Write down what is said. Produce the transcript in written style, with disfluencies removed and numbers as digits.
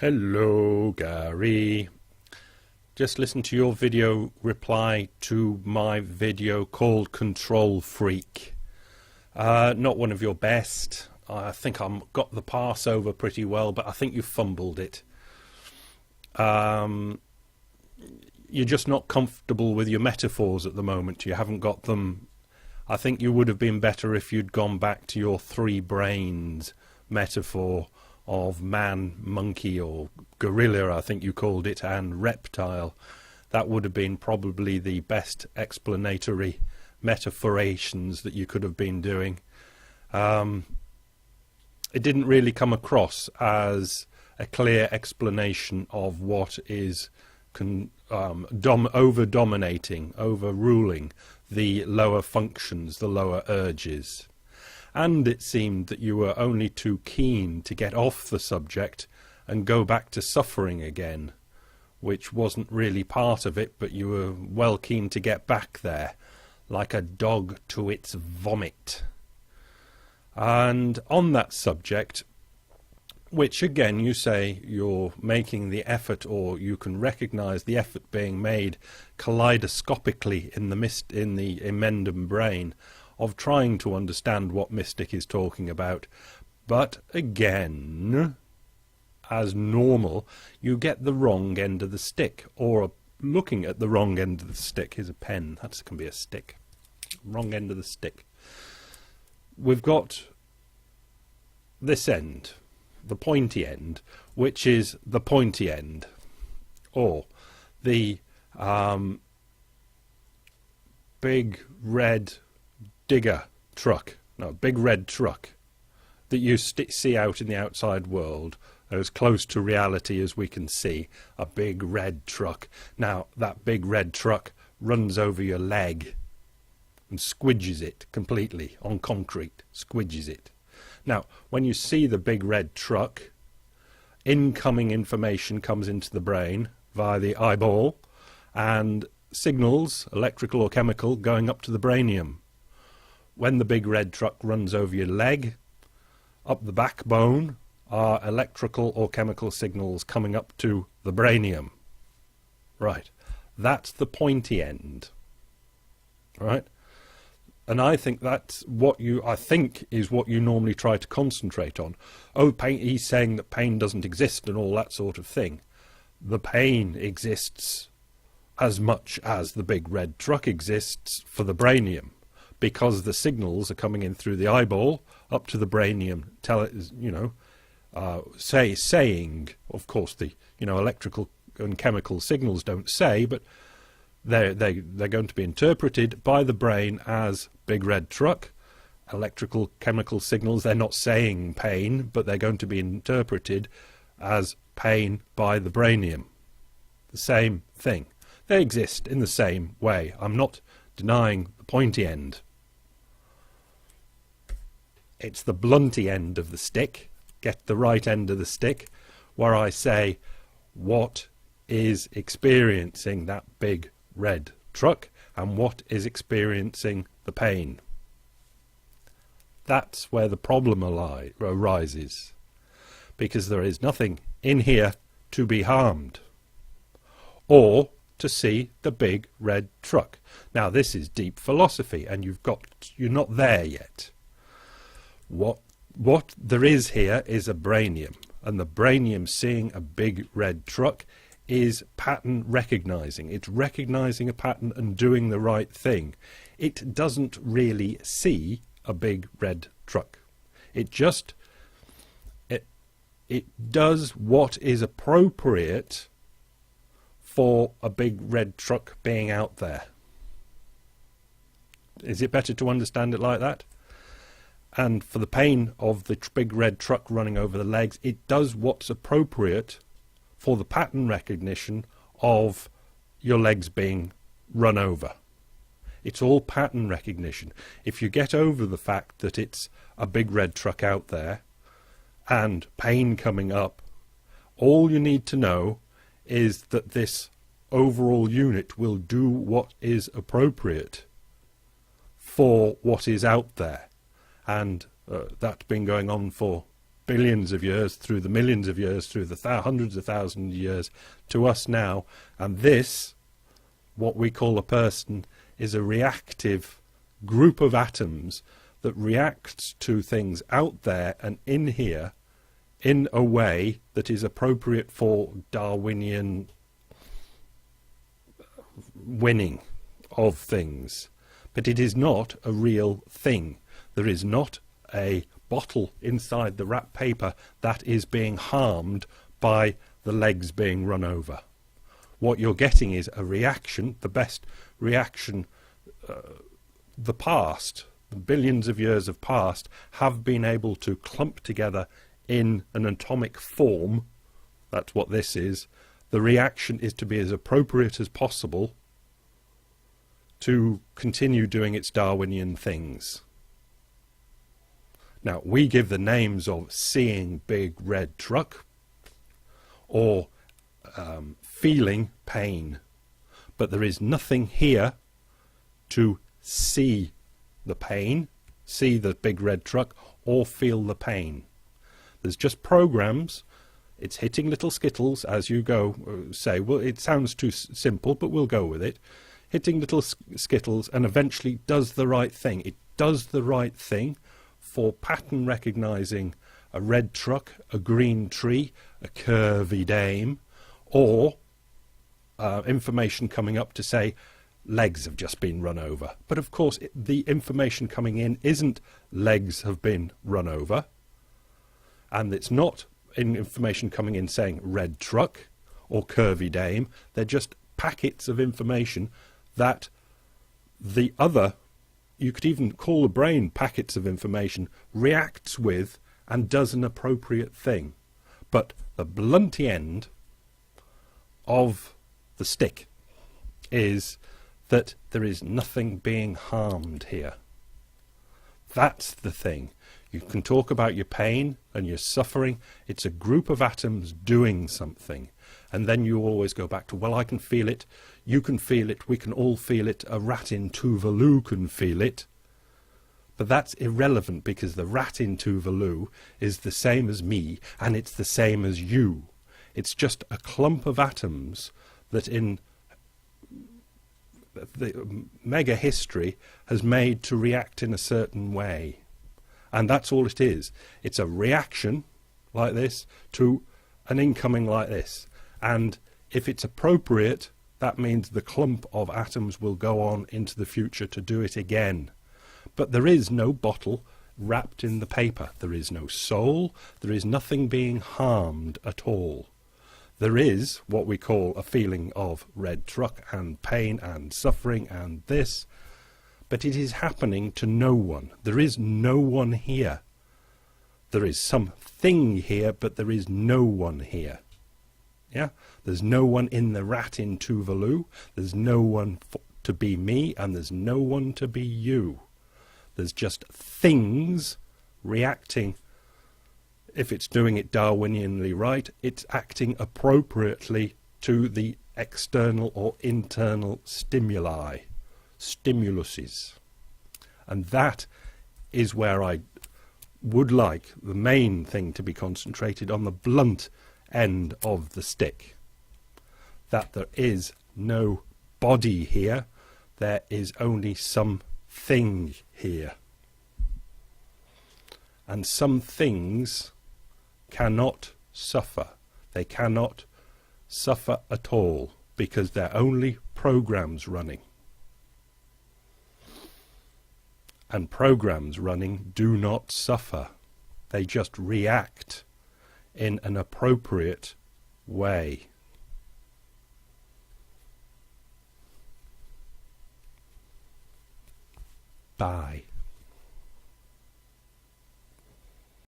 Hello, Gary. Just listen to your video reply to my video called Control Freak. Not one of your best. I think I got the pass over pretty well, but I think you fumbled it. You're just not comfortable with your metaphors at the moment. You haven't got them. I think you would have been better if you'd gone back to your three brains metaphor of man, monkey, or gorilla, I think you called it, and reptile. That would have been probably the best explanatory metaphorations that you could have been doing. It didn't really come across as a clear explanation of what is over-dominating, overruling the lower functions, the lower urges. And it seemed that you were only too keen to get off the subject and go back to suffering again, which wasn't really part of it, but you were well keen to get back there, like a dog to its vomit. And on that subject, which again you say you're making the effort, or you can recognize the effort being made kaleidoscopically in the emendum brain, of trying to understand what Mystic is talking about. But again, as normal, you get the wrong end of the stick, or looking at the wrong end of the stick. Here's a pen, that can be a stick. Wrong end of the stick. We've got this end, the pointy end, which is the pointy end, or the big red digger truck, no, big red truck that you see out in the outside world, as close to reality as we can see, a big red truck. Now that big red truck runs over your leg and squidges it completely on concrete, squidges it. Now when you see the big red truck, incoming information comes into the brain via the eyeball and signals, electrical or chemical, going up to the brainium. When the big red truck runs over your leg, up the backbone are electrical or chemical signals coming up to the brainium. Right, that's the pointy end. Right, and I think that's what is what you normally try to concentrate on. Oh, pain, he's saying that pain doesn't exist and all that sort of thing. The pain exists as much as the big red truck exists for the brainium, because the signals are coming in through the eyeball up to the brainium, saying, of course, the electrical and chemical signals don't say, but they're going to be interpreted by the brain as big red truck. Electrical chemical signals, they're not saying pain, but they're going to be interpreted as pain by the brainium. The same thing. They exist in the same way. I'm not denying the pointy end. It's the blunty end of the stick, get the right end of the stick, where I say what is experiencing that big red truck and what is experiencing the pain. That's where the problem arises, because there is nothing in here to be harmed or to see the big red truck. Now this is deep philosophy, and you're not there yet. What there is here is a brainium, and the brainium seeing a big red truck is pattern recognizing. It's recognizing a pattern and doing the right thing. It doesn't really see a big red truck. It does what is appropriate for a big red truck being out there. Is it better to understand it like that? And for the pain of the big red truck running over the legs, it does what's appropriate for the pattern recognition of your legs being run over. It's all pattern recognition. If you get over the fact that it's a big red truck out there and pain coming up, all you need to know is that this overall unit will do what is appropriate for what is out there. And that's been going on for billions of years, through the millions of years, through the hundreds of thousands of years, to us now. And this, what we call a person, is a reactive group of atoms that reacts to things out there and in here in a way that is appropriate for Darwinian winning of things. But it is not a real thing. There is not a bottle inside the wrap paper that is being harmed by the legs being run over. What you're getting is a reaction, the best reaction the past, the billions of years of past, have been able to clump together in an atomic form. That's what this is. The reaction is to be as appropriate as possible to continue doing its Darwinian things. Now, we give the names of seeing big red truck or feeling pain, but there is nothing here to see the pain, see the big red truck, or feel the pain. There's just programs. It's hitting little skittles as you go, say, well, it sounds too simple, but we'll go with it. Hitting little skittles and eventually does the right thing. It does the right thing for pattern recognizing a red truck, a green tree, a curvy dame, or information coming up to say legs have just been run over. But of course the information coming in isn't legs have been run over, and it's not information coming in saying red truck or curvy dame. They're just packets of information that the other, you could even call the brain packets of information, reacts with and does an appropriate thing. But the blunty end of the stick is that there is nothing being harmed here. That's the thing. You can talk about your pain and your suffering. It's a group of atoms doing something. And then you always go back to, well, I can feel it, you can feel it, we can all feel it, a rat in Tuvalu can feel it. But that's irrelevant, because the rat in Tuvalu is the same as me, and it's the same as you. It's just a clump of atoms that in the mega history has made to react in a certain way. And that's all it is. It's a reaction like this to an incoming like this. And if it's appropriate, that means the clump of atoms will go on into the future to do it again. But there is no bottle wrapped in the paper. There is no soul. There is nothing being harmed at all. There is what we call a feeling of red truck and pain and suffering and this, but it is happening to no one. There is no one here. There is something here, but there is no one here. Yeah, there's no one in the rat in Tuvalu. There's no one to be me, and there's no one to be you. There's just things reacting. If it's doing it Darwinianly right, it's acting appropriately to the external or internal stimuli, stimuluses. And that is where I would like the main thing to be concentrated on, the blunt end of the stick. That there is no body here, there is only something here. And some things cannot suffer. They cannot suffer at all, because they're only programs running. And programs running do not suffer. They just react in an appropriate way. Bye.